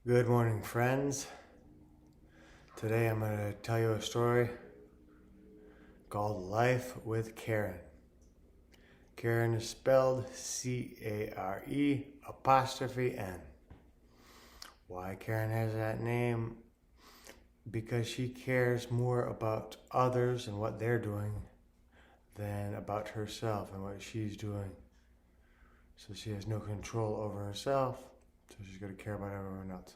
Good morning, friends. Today I'm going to tell you a story called Life with Karen. Karen is spelled Care''N. Why Karen has that name? Because she cares more about others and what they're doing than about herself and what she's doing. So she has no control over herself, so she's going to care about everyone else.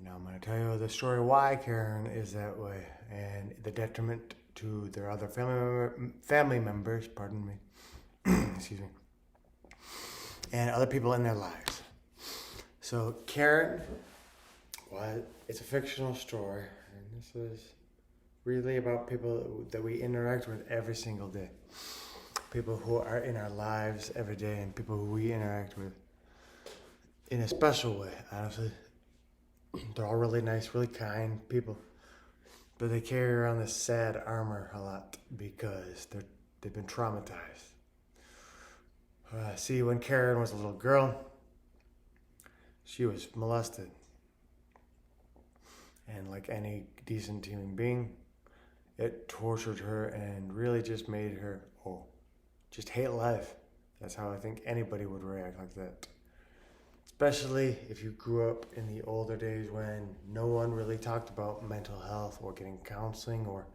Now I'm going to tell you the story why Karen is that way and the detriment to their other family members, pardon me, excuse me, and other people in their lives. So Karen, it's a fictional story, and this is really about people that we interact with every single day. People who are in our lives every day and people who we interact with in a special way, honestly. They're all really nice, really kind people, but they carry around this sad armor a lot because they've been traumatized. See, when Karen was a little girl, she was molested, and like any decent human being, it tortured her and really just made her just hate life. That's how I think anybody would react like that. Especially if you grew up in the older days when no one really talked about mental health or getting counseling or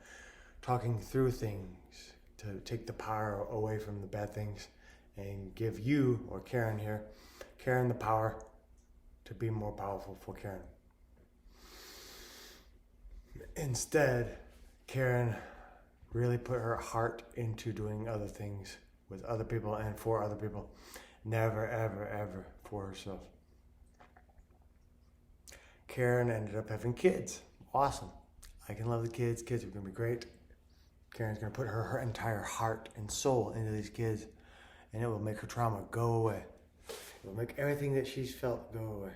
talking through things to take the power away from the bad things and give you, or Karen here, Karen the power to be more powerful for Karen. Instead, Karen really put her heart into doing other things with other people and for other people. Never, ever, ever for herself. Karen ended up having kids. Awesome. I can love the kids. Kids are going to be great. Karen's going to put her entire heart and soul into these kids, and it will make her trauma go away. It will make everything that she's felt go away.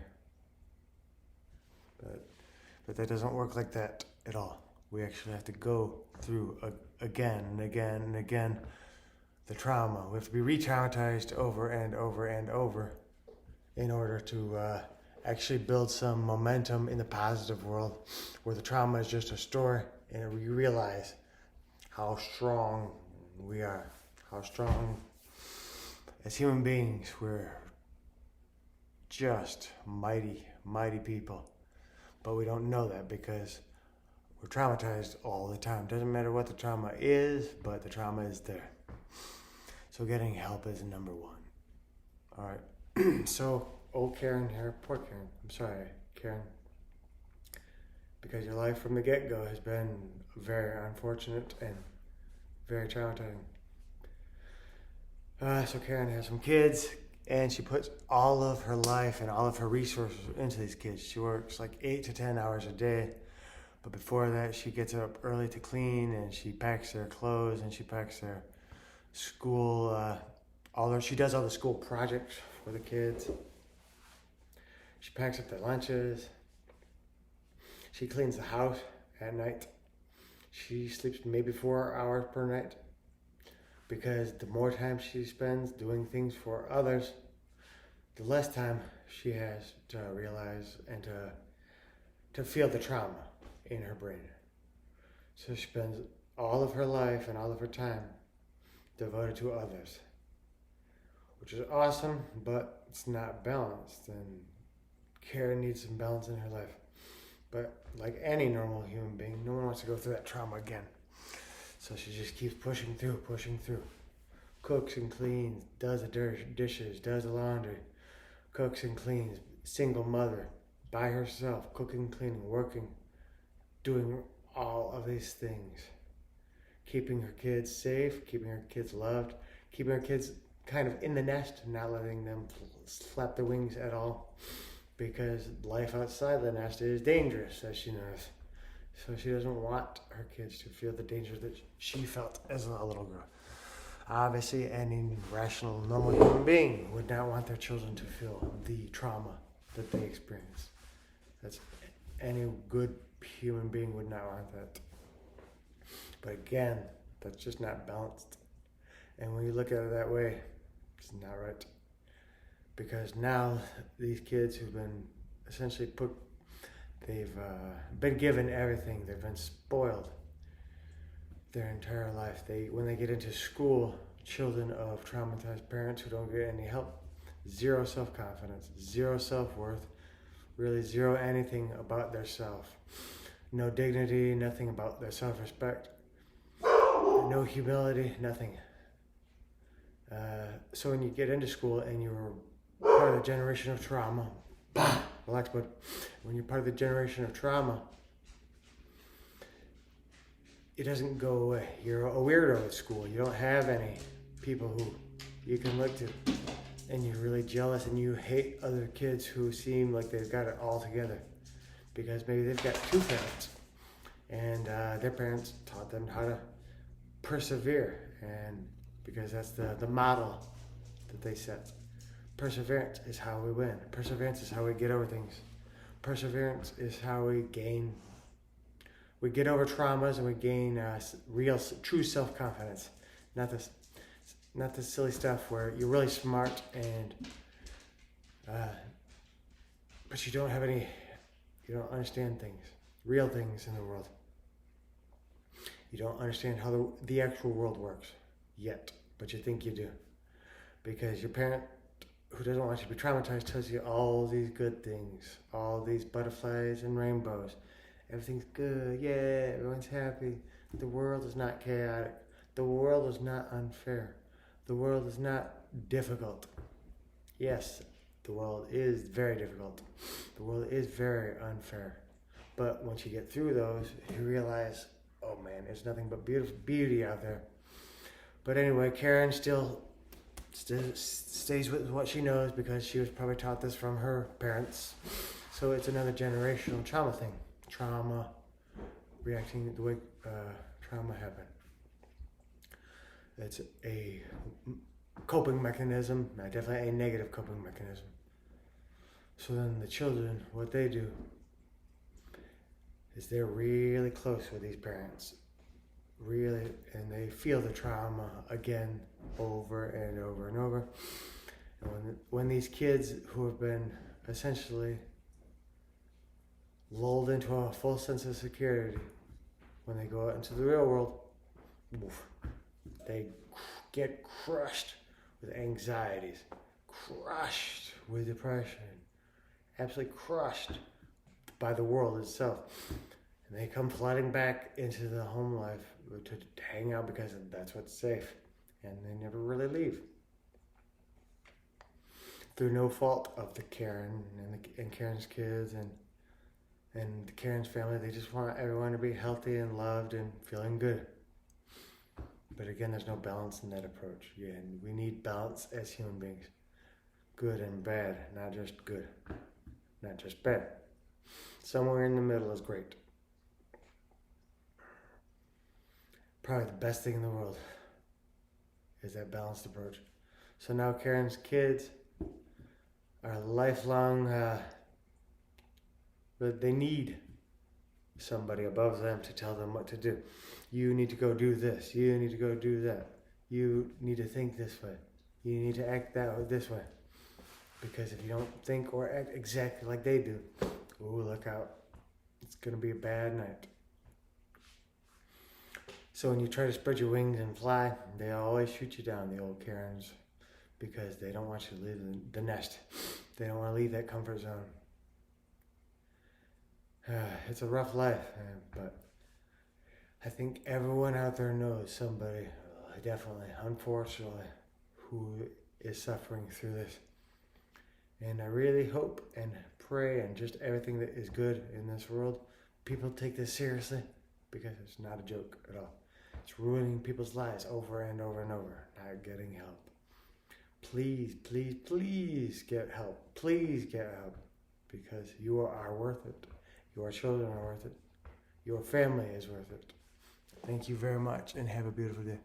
But that doesn't work like that at all. We actually have to go through again and again and again the trauma. We have to be re-traumatized over and over and over in order to actually build some momentum in the positive world where the trauma is just a story and we realize how strong we are, how strong as human beings we're just mighty, mighty people. But we don't know that because we're traumatized all the time. Doesn't matter what the trauma is, but the trauma is there. So getting help is number one. All right. So old Karen here, poor Karen. I'm sorry, Karen. Because your life from the get-go has been very unfortunate and very traumatizing. So Karen has some kids, and she puts all of her life and all of her resources into these kids. She works like 8 to 10 hours a day. But before that, she gets up early to clean, and she packs their clothes, and she packs their school, she does all the school projects for the kids. She packs up their lunches. She cleans the house at night. She sleeps maybe 4 hours per night because the more time she spends doing things for others, the less time she has to realize and to feel the trauma in her brain. So she spends all of her life and all of her time devoted to others, which is awesome, but it's not balanced, and Karen needs some balance in her life. But like any normal human being, no one wants to go through that trauma again. So she just keeps pushing through. Cooks and cleans, does the dishes, does the laundry, cooks and cleans, single mother, by herself, cooking, cleaning, working, doing all of these things. Keeping her kids safe, keeping her kids loved, keeping her kids kind of in the nest, not letting them flap their wings at all, because life outside the nest is dangerous, as she knows. So she doesn't want her kids to feel the danger that she felt as a little girl. Obviously, any rational, normal human being would not want their children to feel the trauma that they experience. That's any good human being would not want that. But again, that's just not balanced. And when you look at it that way, it's not right. Because now these kids who've been essentially they've been given everything. They've been spoiled their entire life. When they get into school, children of traumatized parents who don't get any help, zero self-confidence, zero self-worth, really zero anything about their self. No dignity, nothing about their self-respect, no humility, nothing. So when you get into school and you're part of the generation of trauma, relax, bud. When you're part of the generation of trauma, it doesn't go away. You're a weirdo at school. You don't have any people who you can look to. And you're really jealous and you hate other kids who seem like they've got it all together. Because maybe they've got two parents. And their parents taught them how to persevere. And because that's the model that they set. Perseverance is how we win. Perseverance is how we get over things. Perseverance is how we get over traumas and we gain true self-confidence. Not this silly stuff where you're really smart and but you don't understand things, real things in the world. You don't understand how the actual world works yet, but you think you do. Because your parent who doesn't want you to be traumatized tells you all these good things, all these butterflies and rainbows. Everything's good, yeah, everyone's happy. The world is not chaotic. The world is not unfair. The world is not difficult. Yes, the world is very difficult. The world is very unfair. But once you get through those, you realize, oh man, there's nothing but beauty out there. But anyway, Karen still stays with what she knows because she was probably taught this from her parents. So it's another generational trauma thing. Trauma, reacting the way trauma happened. It's a coping mechanism, definitely a negative coping mechanism. So then the children, what they do is they're really close with these parents. Really, and they feel the trauma again over and over and over. And when these kids who have been essentially lulled into a full sense of security, when they go out into the real world, they get crushed with anxieties, crushed with depression, absolutely crushed by the world itself. And they come flooding back into the home life to hang out because that's what's safe. And they never really leave. Through no fault of the Karen and Karen's kids and Karen's family, they just want everyone to be healthy and loved and feeling good. But again, there's no balance in that approach. Yeah, and we need balance as human beings. Good and bad, not just good, not just bad. Somewhere in the middle is great. Probably the best thing in the world is that balanced approach. So now Karen's kids are lifelong, but they need somebody above them to tell them what to do. You need to go do this. You need to go do that. You need to think this way. You need to act this way. Because if you don't think or act exactly like they do, ooh, look out. It's going to be a bad night. So when you try to spread your wings and fly, they always shoot you down, the old Karens, because they don't want you to leave the nest. They don't want to leave that comfort zone. It's a rough life, but I think everyone out there knows somebody, definitely, unfortunately, who is suffering through this. And I really hope and pray and just everything that is good in this world, people take this seriously, because it's not a joke at all. It's ruining people's lives over and over and over, not getting help. Please, please, please get help. Please get help, because you are worth it. Your children are worth it. Your family is worth it. Thank you very much and have a beautiful day.